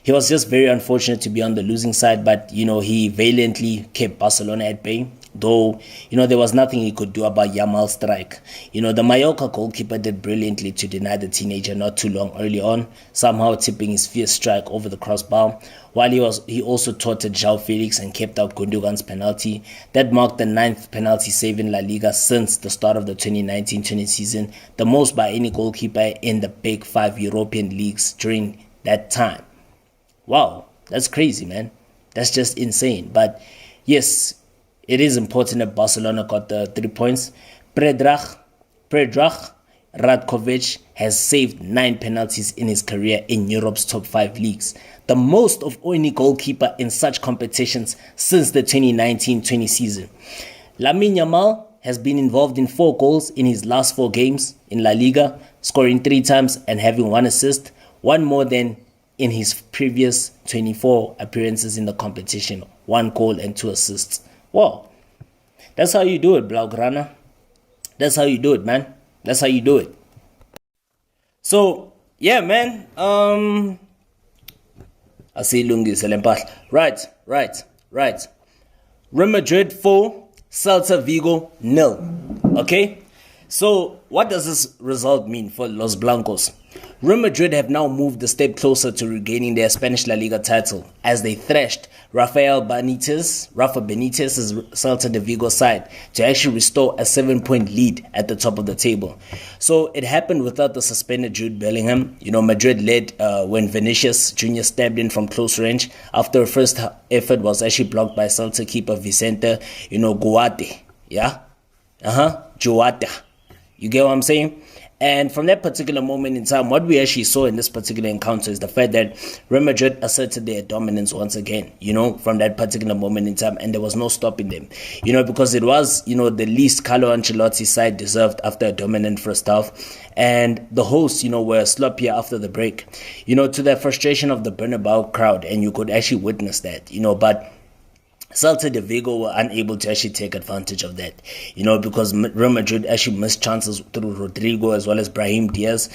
He was just very unfortunate to be on the losing side, but, he valiantly kept Barcelona at bay. Though, there was nothing he could do about Yamal's strike. The Mallorca goalkeeper did brilliantly to deny the teenager not too long early on, somehow tipping his fierce strike over the crossbar, while he also taunted João Felix and kept out Gundogan's penalty. That marked the 9th penalty save in La Liga since the start of the 2019-20 season, the most by any goalkeeper in the Big 5 European leagues during that time. Wow, that's crazy, man. That's just insane. But yes, it is important that Barcelona got the 3 points. Predrag Radkovic has saved 9 penalties in his career in Europe's top 5 leagues, the most of any goalkeeper in such competitions since the 2019-20 season. Lamine Yamal has been involved in 4 goals in his last 4 games in La Liga, scoring 3 times and having 1 assist, 1 more than in his previous 24 appearances in the competition, 1 goal and 2 assists. Wow, that's how you do it, Blaugrana. That's how you do it, man. That's how you do it. So, yeah, man. I see Lungi Selempah. Right. Real Madrid 4, Celta Vigo 0. Okay? So, what does this result mean for Los Blancos? Real Madrid have now moved a step closer to regaining their Spanish La Liga title as they thrashed Rafa Benitez's Celta de Vigo side to actually restore a 7-point lead at the top of the table. So it happened without the suspended Jude Bellingham. Madrid led when Vinicius Jr. stabbed in from close range after a first effort was actually blocked by Celta keeper Vicente, Guate. Yeah? Guate. You get what I'm saying? And from that particular moment in time, what we actually saw in this particular encounter is the fact that Real Madrid asserted their dominance once again, from that particular moment in time, and there was no stopping them, because it was, the least Carlo Ancelotti's side deserved after a dominant first half, and the hosts, were sloppier after the break, to the frustration of the Bernabeu crowd, and you could actually witness that, but Celta de Vigo were unable to actually take advantage of that, because Real Madrid actually missed chances through Rodrigo as well as Brahim Diaz,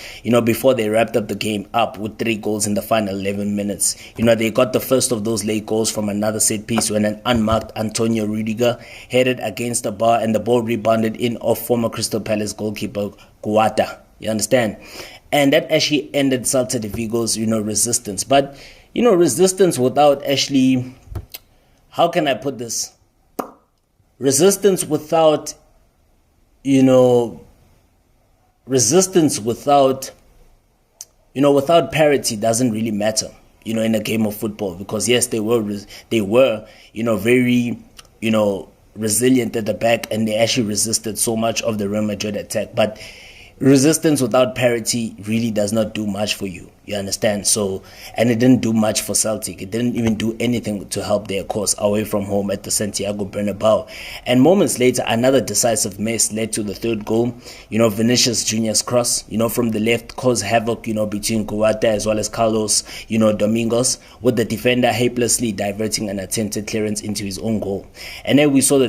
before they wrapped up the game up with 3 goals in the final 11 minutes. They got the first of those late goals from another set piece when an unmarked Antonio Rudiger headed against the bar and the ball rebounded in off former Crystal Palace goalkeeper Guata. You understand? And that actually ended Celta de Vigo's, resistance. But, resistance without actually... How can I put this? Resistance without, without parity doesn't really matter, in a game of football. Because yes, they were, very, resilient at the back, and they actually resisted so much of the Real Madrid attack. But resistance without parity really does not do much for you. You understand? So, and it didn't do much for Celtic. It didn't even do anything to help their cause away from home at the Santiago Bernabeu. And moments later, another decisive miss led to the 3rd goal. Vinicius Jr.'s cross, from the left caused havoc, between Guata as well as Carlos, Domingos, with the defender helplessly diverting an attempted clearance into his own goal. And then we saw the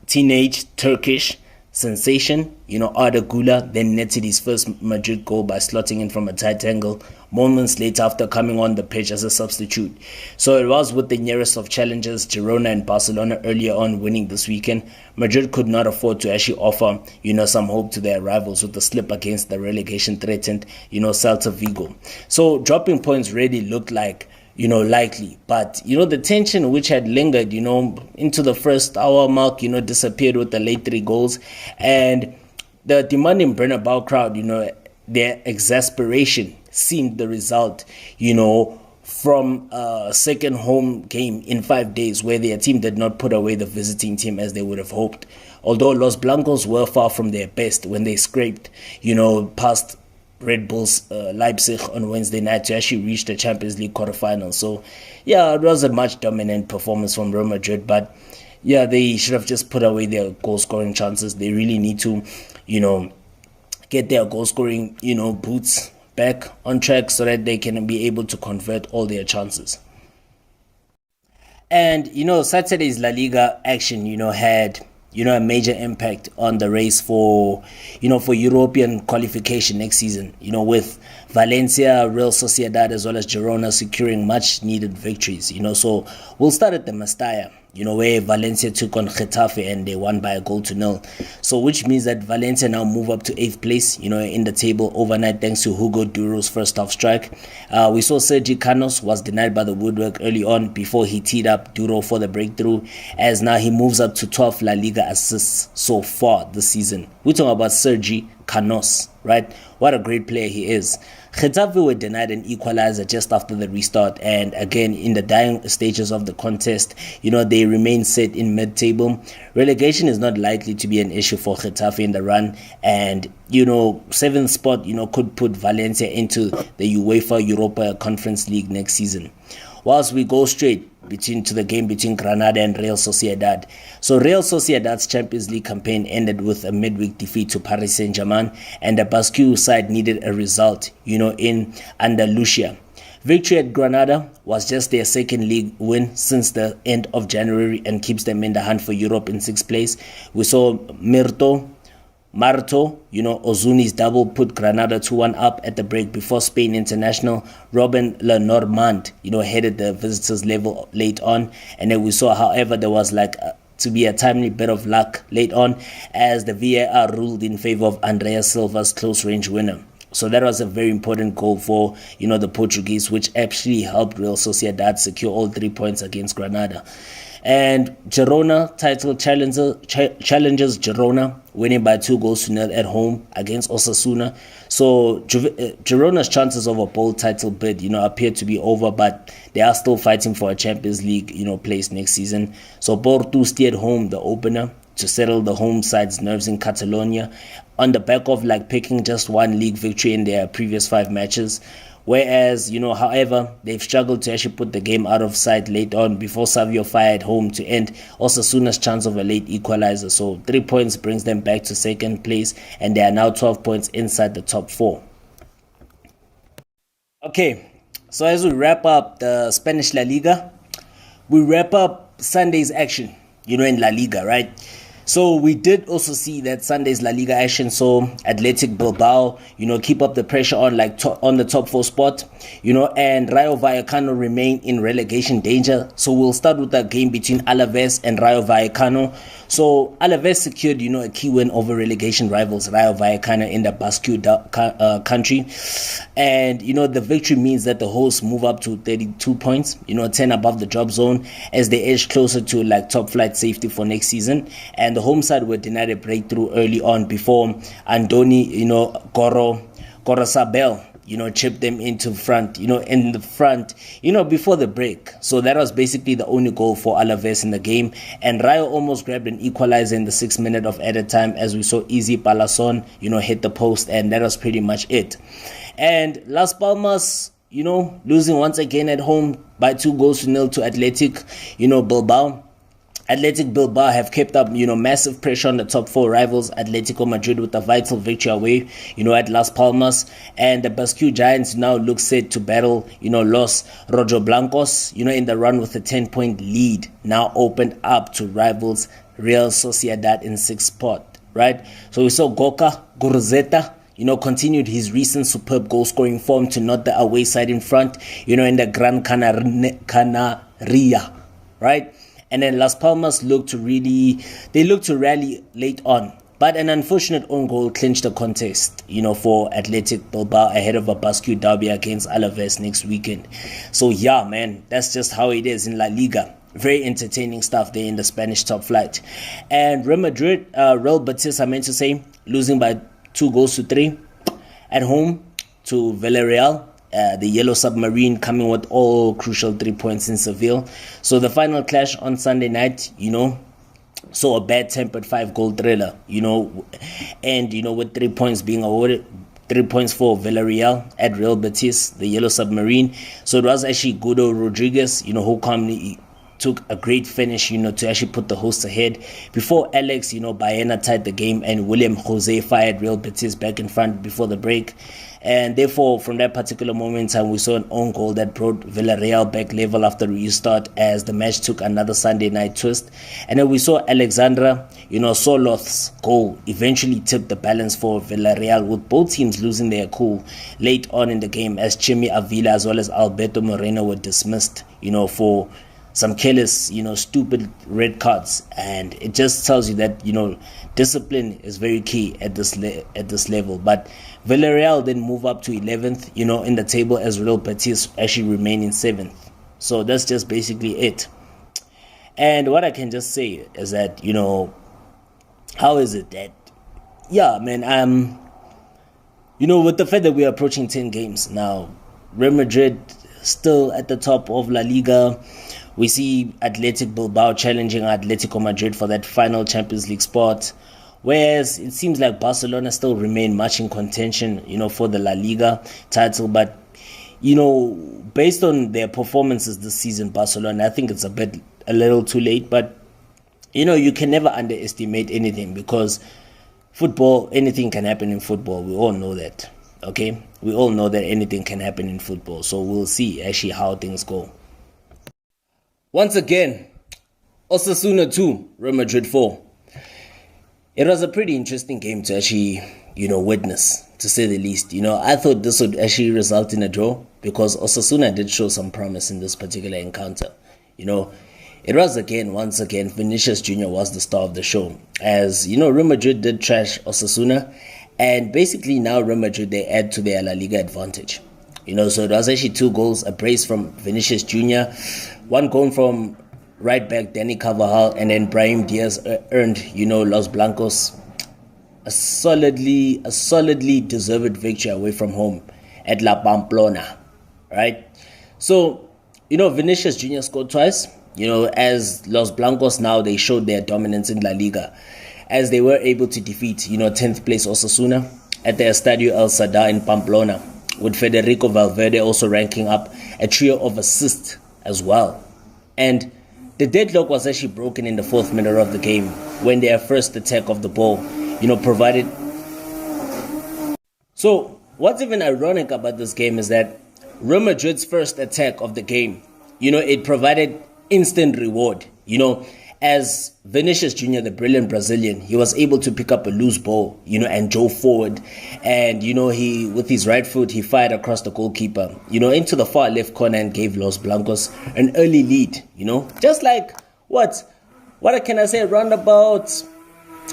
teenage Turkish sensation, Arda Güler then netted his first Madrid goal by slotting in from a tight angle moments later after coming on the pitch as a substitute. So it was with the nearest of challengers, Girona and Barcelona, earlier on winning this weekend. Madrid could not afford to actually offer, some hope to their rivals with the slip against the relegation threatened, Celta Vigo. So dropping points really looked like likely. But, the tension which had lingered, into the first hour mark, disappeared with the late 3 goals. And the demanding Bernabeu crowd, their exasperation seemed the result, from a second home game in 5 days where their team did not put away the visiting team as they would have hoped. Although Los Blancos were far from their best when they scraped, past Red Bull's Leipzig on Wednesday night to actually reach the Champions League quarterfinals. So, yeah, it was a much dominant performance from Real Madrid, but yeah, they should have just put away their goal-scoring chances. They really need to, get their goal-scoring, boots back on track so that they can be able to convert all their chances. And, Saturday's La Liga action, had a major impact on the race for European qualification next season, with Valencia, Real Sociedad, as well as Girona securing much needed victories, so we'll start at the Mestalla, where Valencia took on Getafe and they won by a goal to nil. So which means that Valencia now move up to 8th place, in the table overnight thanks to Hugo Duro's first half strike. We saw Sergi Canos was denied by the woodwork early on before he teed up Duro for the breakthrough, as now he moves up to 12 La Liga assists so far this season. We're talking about Sergi Canos, right? What a great player he is. Getafe were denied an equalizer just after the restart, and again in the dying stages of the contest, they remain set in mid-table. Relegation is not likely to be an issue for Getafe in the run, and 7th spot could put Valencia into the UEFA Europa Conference League next season. Whilst we go straight to the game between Granada and Real Sociedad. So Real Sociedad's Champions League campaign ended with a midweek defeat to Paris Saint-Germain, and the Basque side needed a result, in Andalusia. Victory at Granada was just their second league win since the end of January and keeps them in the hunt for Europe in 6th place. We saw Marto, Ozuni's double put Granada 2-1 up at the break before Spain international Robin Lenormand, headed the visitors level late on. And then we saw, however, there was to be a timely bit of luck late on as the VAR ruled in favor of Andrea Silva's close range winner. So that was a very important goal for, the Portuguese, which actually helped Real Sociedad secure all 3 points against Granada. And Girona, title challenges Girona, winning by 2-0 at home against Osasuna. So Girona's chances of a bold title bid, appear to be over, but they are still fighting for a Champions League, place next season. So Porto steered home the opener to settle the home side's nerves in Catalonia on the back of picking just one league victory in their previous 5 matches. Whereas, however, they've struggled to actually put the game out of sight late on before Savio fired home to end Osasuna's chance of a late equalizer. So 3 points brings them back to 2nd place, and they are now 12 points inside the top 4. Okay, so as we wrap up the Spanish La Liga, we wrap up Sunday's action, in La Liga, right? So we did also see that Sunday's La Liga action saw Athletic Bilbao, keep up the pressure on on the top 4 spot, and Rayo Vallecano remain in relegation danger. So we'll start with that game between Alaves and Rayo Vallecano. So Alaves secured, a key win over relegation rivals Rayo Vallecano in the Basque country. And, the victory means that the hosts move up to 32 points, 10 above the drop zone as they edge closer to top flight safety for next season. And the home side were denied a breakthrough early on before Andoni, Gorosabel, chipped them into front, in the front, before the break. So that was basically the only goal for Alaves in the game. And Rayo almost grabbed an equalizer in the 6th minute of added time as we saw Easy Palazon, hit the post, and that was pretty much it. And Las Palmas, losing once again at home by 2-0 to Athletic, Bilbao. Athletic Bilbao have kept up, massive pressure on the top 4 rivals, Atletico Madrid, with a vital victory away, at Las Palmas. And the Basque Giants now look set to battle, Los Rojoblancos, in the run with a 10-point lead now opened up to rivals Real Sociedad in 6th spot, right? So we saw Goka Gurzeta, continued his recent superb goal-scoring form to knot the away side in front, in the Gran Canaria, right? And then Las Palmas looked to rally late on. But an unfortunate own goal clinched the contest, for Athletic Bilbao ahead of a Basque derby against Alaves next weekend. So yeah, man, that's just how it is in La Liga. Very entertaining stuff there in the Spanish top flight. And Real Madrid, Real Betis, I meant to say, losing by 2-3 at home to Villarreal. The Yellow Submarine coming with all crucial 3 points in Seville. So the final clash on Sunday night, saw a bad-tempered 5-goal thriller, and, with 3 points being awarded, 3 points for Villarreal at Real Betis, the Yellow Submarine. So it was actually Guido Rodriguez, who calmly took a great finish, to actually put the hosts ahead. Before Alex, Baena tied the game and William Jose fired Real Betis back in front before the break. And therefore, from that particular moment in time, we saw an own goal that brought Villarreal back level after restart as the match took another Sunday night twist. And then we saw Alexandra, Soloth's goal eventually tipped the balance for Villarreal, with both teams losing their cool late on in the game as Chimi Avila as well as Alberto Moreno were dismissed, for some careless, stupid red cards. And it just tells you that, discipline is very key at this level. But Villarreal then move up to 11th, in the table, as Real Betis actually remain in 7th. So that's just basically it. And what I can just say is that, how is it that, yeah, man, with the fact that we are approaching 10 games now, Real Madrid still at the top of La Liga. We see Athletic Bilbao challenging Atletico Madrid for that final Champions League spot. Whereas it seems like Barcelona still remain much in contention, for the La Liga title. But, based on their performances this season, Barcelona, I think it's a little too late. But, you can never underestimate anything, because football, anything can happen in football. We all know that, okay? We all know that anything can happen in football. So we'll see actually how things go. Once again, Osasuna 2, Real Madrid 4. It was a pretty interesting game to actually, witness, to say the least. I thought this would actually result in a draw, because Osasuna did show some promise in this particular encounter. It was once again, Vinicius Jr. was the star of the show. As, Real Madrid did trash Osasuna, and basically now Real Madrid, they add to their La Liga advantage. So it was actually 2 goals, a brace from Vinicius Jr., 1 goal from right back Danny Carvajal, and then Brahim Diaz earned, Los Blancos a solidly deserved victory away from home at La Pamplona, right? So, Vinicius Jr. scored twice, as Los Blancos now, they showed their dominance in La Liga, as they were able to defeat, 10th place Osasuna at the Estadio El Sadar in Pamplona, with Federico Valverde also ranking up a trio of assists as well. And the deadlock was actually broken in the 4th minute of the game, when their first attack of the ball, provided. So what's even ironic about this game is that Real Madrid's first attack of the game, it provided instant reward, as Vinicius Jr., the brilliant Brazilian, he was able to pick up a loose ball, and drove forward. And, he, with his right foot, he fired across the goalkeeper, into the far left corner, and gave Los Blancos an early lead, just like, what can I say, around about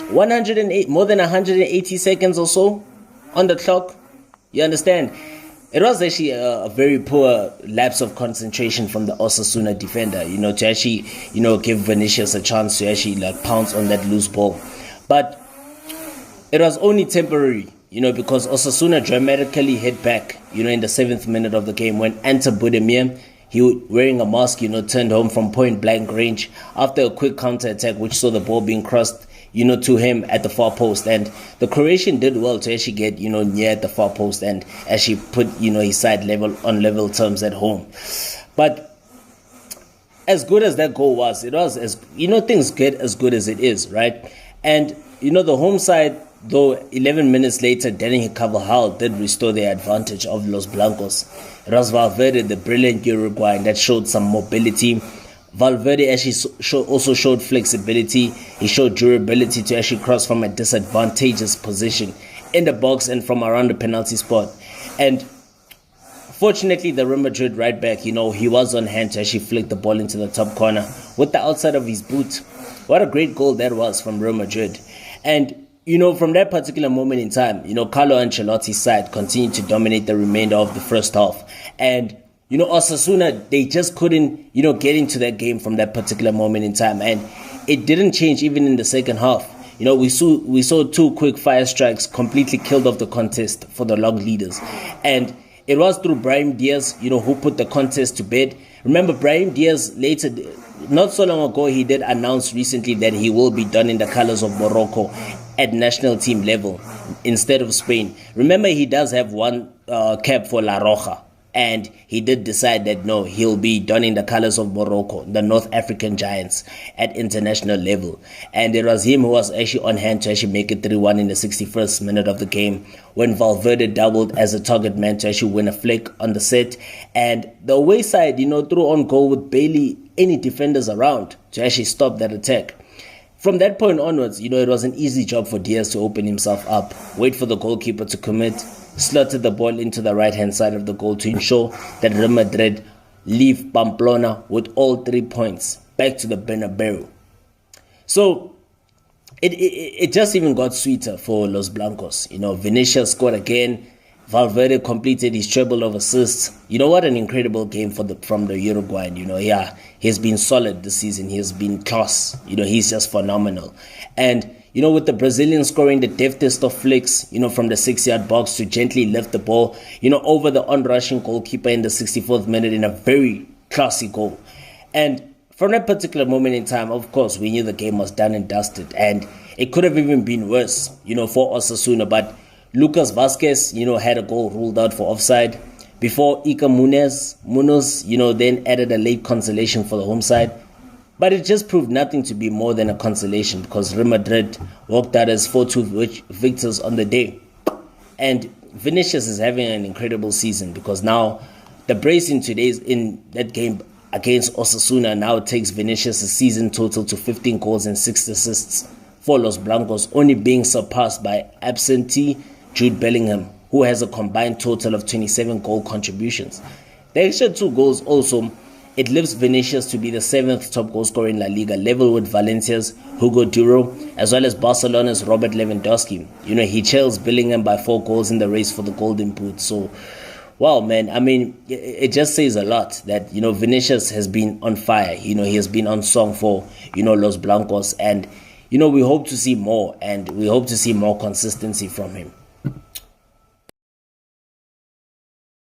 108, more than 180 seconds or so on the clock. You understand? It was actually a very poor lapse of concentration from the Osasuna defender, to actually, give Vinicius a chance to actually pounce on that loose ball. But it was only temporary, because Osasuna dramatically hit back, in the 7th minute of the game, when Ante Budimir, he wearing a mask, turned home from point blank range after a quick counter attack, which saw the ball being crossed, to him at the far post. And the Croatian did well to actually get, near at the far post and actually put, his side on level terms at home. But as good as that goal was, it was as, things get as good as it is, right? And, the home side, though 11 minutes later, Danny Carvajal did restore their advantage of Los Blancos. It was Valverde, the brilliant Uruguayan, that showed some mobility. Valverde actually also showed flexibility. He showed durability to actually cross from a disadvantageous position in the box and from around the penalty spot. And fortunately, the Real Madrid right back, he was on hand to actually flick the ball into the top corner with the outside of his boot. What a great goal that was from Real Madrid. And, from that particular moment in time, Carlo Ancelotti's side continued to dominate the remainder of the first half. And Osasuna, they just couldn't, get into that game from that particular moment in time. And it didn't change even in the second half. We saw 2 quick fire strikes completely killed off the contest for the long leaders. And it was through Brahim Diaz, who put the contest to bed. Remember, Brahim Diaz later, not so long ago, he did announce recently that he will be donning the colors of Morocco at national team level instead of Spain. Remember, he does have one cap for La Roja, And he did decide that no, he'll be donning the colors of Morocco, the North African giants, at international level. And it was him who was actually on hand to actually make it 3-1 in the 61st minute of the game, when Valverde doubled as a target man to actually win a flick on the set. And the away side, threw on goal with barely any defenders around to actually stop that attack. From that point onwards, it was an easy job for Diaz to open himself up, wait for the goalkeeper to commit, slotted the ball into the right-hand side of the goal to ensure that Real Madrid leave Pamplona with all 3 points back to the Bernabeu. So it just even got sweeter for Los Blancos. Vinicius scored again. Valverde completed his treble of assists. What an incredible game from the Uruguayan. He's been solid this season. He's been class. He's just phenomenal. And with the Brazilian scoring the deftest of flicks, from the 6-yard box to gently lift the ball, over the on-rushing goalkeeper in the 64th minute in a very classy goal. And from that particular moment in time, of course, we knew the game was done and dusted. And it could have even been worse, for Osasuna. But Lucas Vazquez, had a goal ruled out for offside before Iker Munoz, then added a late consolation for the home side. But it just proved nothing to be more than a consolation, because Real Madrid walked out as 4-2 victors on the day. And Vinicius is having an incredible season, because now the brace in that game against Osasuna now takes Vinicius' season total to 15 goals and 6 assists for Los Blancos, only being surpassed by absentee Jude Bellingham, who has a combined total of 27 goal contributions. The extra 2 goals also, it lifts Vinicius to be the 7th top goal scorer in La Liga, level with Valencia's Hugo Duro, as well as Barcelona's Robert Lewandowski. He trails Bellingham by 4 goals in the race for the Golden Boot. So, wow, man, it just says a lot that, Vinicius has been on fire. He has been on song for, Los Blancos. And, we hope to see more, and we hope to see more consistency from him.